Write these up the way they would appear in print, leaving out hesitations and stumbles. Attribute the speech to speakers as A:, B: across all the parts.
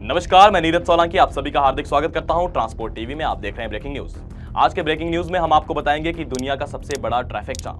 A: नमस्कार, मैं नीरज सोलंकी आप सभी का हार्दिक स्वागत करता हूं ट्रांसपोर्ट टीवी में। आप देख रहे हैं ब्रेकिंग न्यूज। आज के ब्रेकिंग न्यूज में हम आपको बताएंगे कि दुनिया का सबसे बड़ा ट्रैफिक जाम।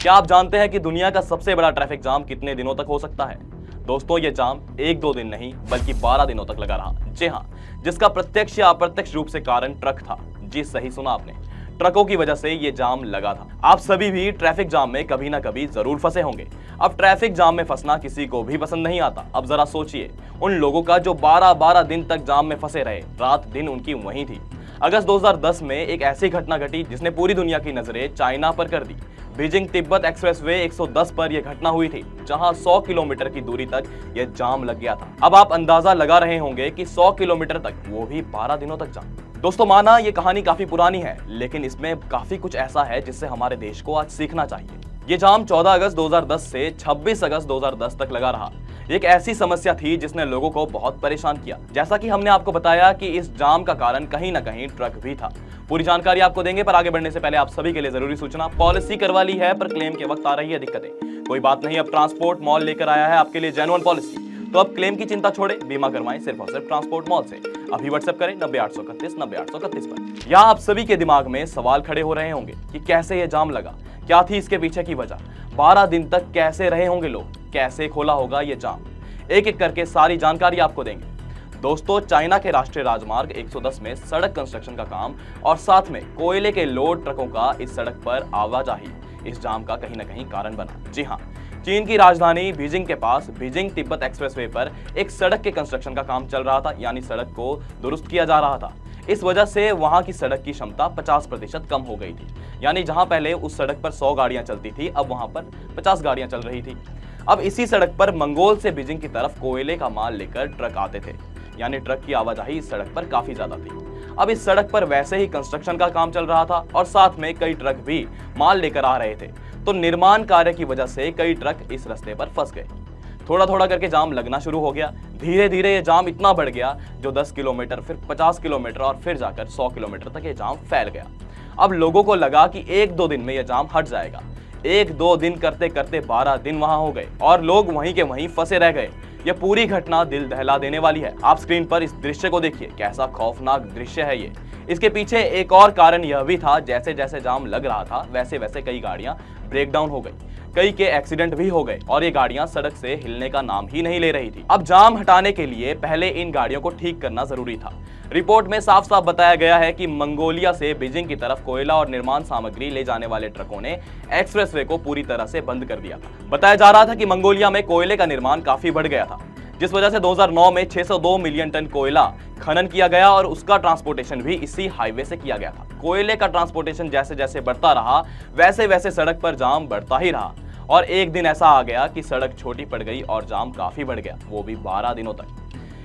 A: क्या आप जानते हैं कि दुनिया का सबसे बड़ा ट्रैफिक जाम कितने दिनों तक हो सकता है? दोस्तों, ये जाम एक दो दिन नहीं बल्कि 12 दिनों तक लगा रहा। जी हाँ, जिसका प्रत्यक्ष या अप्रत्यक्ष रूप से कारण ट्रक था। जी सही सुना आपने, ट्रकों की वजह से ये जाम लगा था। आप सभी भी ट्रैफिक जाम में कभी ना कभी जरूर फंसे होंगे। अब ट्रैफिक जाम में फंसना किसी को भी पसंद नहीं आता। अब जरा सोचिए उन लोगों का जो 12-12 दिन तक जाम में फंसे रहे, रात दिन उनकी वहीं थी। अगस्त 2010 में एक ऐसी घटना घटी जिसने पूरी दुनिया की नजरें चाइना पर कर दी। बीजिंग तिब्बत एक्सप्रेसवे 110 पर यह घटना हुई थी, जहां 100 किलोमीटर की दूरी तक यह जाम लग गया था। अब आप अंदाजा लगा रहे होंगे कि 100 किलोमीटर तक, वो भी 12 दिनों तक जाम। दोस्तों, माना ये कहानी काफी पुरानी है, लेकिन इसमें काफी कुछ ऐसा है जिससे हमारे देश को आज सीखना चाहिए। ये जाम 14 अगस्त 2010 से 26 अगस्त 2010 तक लगा रहा। एक ऐसी समस्या थी जिसने लोगों को बहुत परेशान किया। जैसा कि हमने आपको बताया कि इस जाम का कारण कहीं ना कहीं ट्रक भी था। पूरी जानकारी आपको देंगे, पर आगे बढ़ने से पहले आप सभी के लिए जरूरी सूचना। पॉलिसी करवा ली है, पर क्लेम के वक्त आ रही है दिक्कतें। कोई बात नहीं, अब ट्रांसपोर्ट मॉल लेकर आया है आपके लिए जेन्युइन पॉलिसी। तो अब क्लेम की चिंता छोड़े, बीमा करवाएं सिर्फ और सिर्फ ट्रांसपोर्ट मॉल से। अभी व्हाट्सएप करें 90-831-90-831 पर। यहाँ आप सभी के दिमाग में सवाल खड़े हो रहे होंगे कि कैसे ये जाम लगा, क्या थी इसके पीछे की वजह, 12 दिन तक कैसे रहे होंगे लोग, कैसे खोला होगा ये जाम। एक एक करके सारी जानकारी आपको देंगे। दोस्तों, चाइना के राष्ट्रीय राजमार्ग 110 में सड़क कंस्ट्रक्शन का काम और साथ में कोयले के लोड ट्रकों का इस सड़क पर आवाजाही इस जाम का कहीं ना कहीं कारण बना। जी हाँ, चीन की राजधानी बीजिंग के पास बीजिंग तिब्बत एक्सप्रेसवे पर एक सड़क के कंस्ट्रक्शन का काम चल रहा था, यानी सड़क को दुरुस्त किया जा रहा था। इस वजह से वहां की सड़क की क्षमता 50% कम हो गई थी। यानी जहां पहले उस सड़क पर 100 गाड़ियां चलती थी, अब वहां पर 50 गाड़ियां चल रही थी। अब इसी सड़क पर मंगोल से बीजिंग की तरफ कोयले का माल लेकर ट्रक आते थे, यानी ट्रक की आवाजाही इस सड़क पर काफी ज्यादा थी। अब इस सड़क पर वैसे ही कंस्ट्रक्शन का काम चल रहा था और साथ में कई ट्रक भी माल लेकर आ रहे थे, तो निर्माण कार्य की वजह से कई ट्रक इस रास्ते पर फंस गए। थोड़ा थोड़ा करके जाम लगना शुरू हो गया। धीरे धीरे ये जाम इतना बढ़ गया जो 10 किलोमीटर, फिर 50 किलोमीटर और फिर जाकर 100 किलोमीटर तक ये जाम फैल गया। अब लोगों को लगा कि एक दो दिन में यह जाम हट जाएगा। एक दो दिन करते करते 12 दिन वहां हो गए और लोग वहीं के वहीं फंसे रह गए। यह पूरी घटना दिल दहला देने वाली है। आप स्क्रीन पर इस दृश्य को देखिए, कैसा खौफनाक दृश्य है ये। इसके पीछे एक और कारण यह भी था, जैसे जैसे जाम लग रहा था वैसे वैसे कई गाड़ियां ब्रेक डाउन हो गई, कई के एक्सीडेंट भी हो गए और ये गाड़ियां सड़क से हिलने का नाम ही नहीं ले रही थी। अब जाम हटाने के लिए पहले इन गाड़ियों को ठीक करना जरूरी था। रिपोर्ट में साफ साफ बताया गया है कि मंगोलिया से बीजिंग की तरफ कोयला और निर्माण सामग्री ले जाने वाले ट्रकों ने एक्सप्रेसवे को पूरी तरह से बंद कर दिया था। बताया जा रहा था कि मंगोलिया में कोयले का निर्माण काफी बढ़ गया था, जिस वजह से 2009 में 602 मिलियन टन कोयला खनन किया गया और उसका ट्रांसपोर्टेशन भी इसी हाईवे से किया गया था। कोयले का ट्रांसपोर्टेशन जैसे जैसे बढ़ता रहा वैसे वैसे सड़क पर जाम बढ़ता ही रहा और एक दिन ऐसा आ गया कि सड़क छोटी पड़ गई और जाम काफी बढ़ गया, वो भी 12 दिनों तक।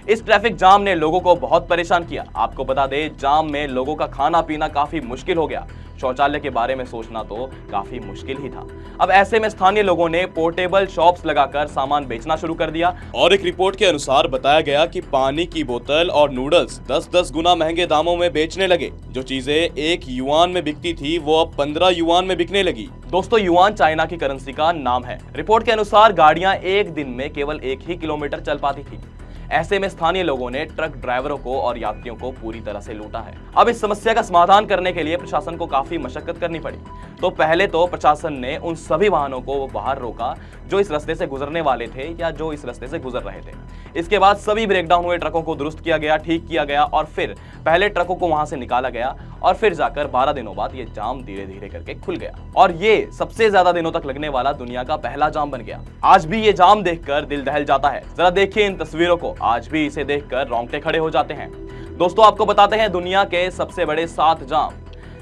A: इस ट्रैफिक जाम ने लोगों को बहुत परेशान किया। आपको बता दें, जाम में लोगों का खाना पीना काफी मुश्किल हो गया। शौचालय के बारे में सोचना तो काफी मुश्किल ही था। अब ऐसे में स्थानीय लोगों ने पोर्टेबल शॉप्स लगाकर सामान बेचना शुरू कर दिया और एक रिपोर्ट के अनुसार बताया गया कि पानी की बोतल और नूडल्स 10-10 गुना महंगे दामों में बेचने लगे। जो चीजें 1 युआन में बिकती थी वो अब 15 युआन में बिकने लगी। दोस्तों, युआन चाइना की करेंसी का नाम है। रिपोर्ट के अनुसार गाड़ियां एक दिन में केवल 1 ही किलोमीटर चल पाती थी। ऐसे में स्थानीय लोगों ने ट्रक ड्राइवरों को और यात्रियों को पूरी तरह से लूटा है। अब इस समस्या का समाधान करने के लिए प्रशासन को काफी मशक्कत करनी पड़ी। तो पहले तो प्रशासन ने उन सभी वाहनों को बाहर रोका जो इस रास्ते से गुजरने वाले थे या जो इस रास्ते से गुजर रहे थे। इसके बाद सभी ब्रेकडाउन हुए ट्रकों को दुरुस्त किया गया, ठीक किया गया और फिर पहले ट्रकों को वहां से निकाला गया और फिर जाकर 12 दिनों बाद ये जाम धीरे धीरे करके खुल गया और ये सबसे ज्यादा दिनों तक लगने वाला दुनिया का पहला जाम बन गया। आज भी ये जाम देखकर दिल दहल जाता है। जरा देखिए इन तस्वीरों को, आज भी इसे देखकर रोंगटे खड़े हो जाते हैं। दोस्तों, आपको बताते हैं दुनिया के सबसे बड़े 7 जाम,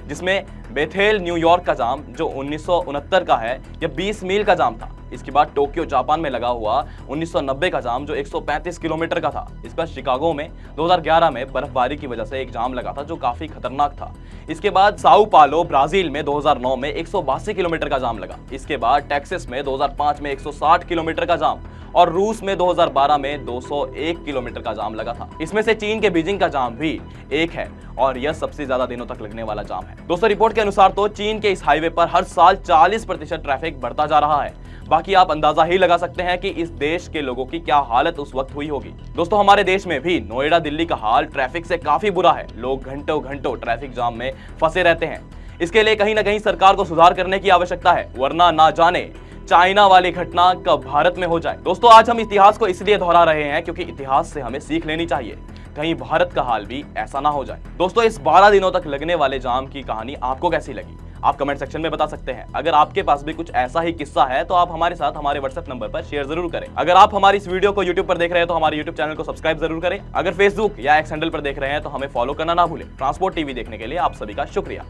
A: जिसमें बेथेल न्यूयॉर्क का जाम जो 1969 का है, यह 20 मील का जाम था। इसके बाद टोक्यो जापान में लगा हुआ 1990 का जाम जो 135 किलोमीटर का था। इसके बाद शिकागो में 2011 में बर्फबारी की वजह से एक जाम लगा था जो काफी खतरनाक था। इसके बाद साओ पालो ब्राजील में 2009 में 182 किलोमीटर का जाम लगा। इसके बाद टेक्सास में 2005 में 160 किलोमीटर का जाम और रूस में 2012 में 201 किलोमीटर का जाम लगा था। इसमें से चीन के बीजिंग का जाम भी एक है और यह सबसे ज्यादा दिनों तक लगने वाला जाम है। दोस्तों, रिपोर्ट के अनुसार तो चीन के इस हाईवे पर हर साल 40% ट्रैफिक बढ़ता जा रहा है। बाकी आप अंदाजा ही लगा सकते हैं कि इस देश के लोगों की क्या हालत उस वक्त हुई होगी। दोस्तों, हमारे देश में भी नोएडा, दिल्ली का हाल ट्रैफिक से काफी बुरा है। लोग घंटों घंटों ट्रैफिक जाम में फंसे रहते हैं। इसके लिए कहीं ना कहीं सरकार को सुधार करने की आवश्यकता है, वरना ना जाने चाइना वाली घटना कब भारत में हो जाए। दोस्तों, आज हम इतिहास को इसलिए दोहरा रहे हैं क्योंकि इतिहास से हमें सीख लेनी चाहिए, कहीं भारत का हाल भी ऐसा ना हो जाए। दोस्तों, इस 12 दिनों तक लगने वाले जाम की कहानी आपको कैसी लगी, आप कमेंट सेक्शन में बता सकते हैं। अगर आपके पास भी कुछ ऐसा ही किस्सा है तो आप हमारे साथ हमारे व्हाट्सएप नंबर पर शेयर जरूर करें। अगर आप हमारी इस वीडियो को यूट्यूब पर देख रहे हैं तो हमारे यूट्यूब चैनल को सब्सक्राइब जरूर करें। अगर फेसबुक या एक्स हैंडल पर देख रहे हैं तो हमें फॉलो करना ना भूलें। ट्रांसपोर्ट टीवी देखने के लिए आप सभी का शुक्रिया।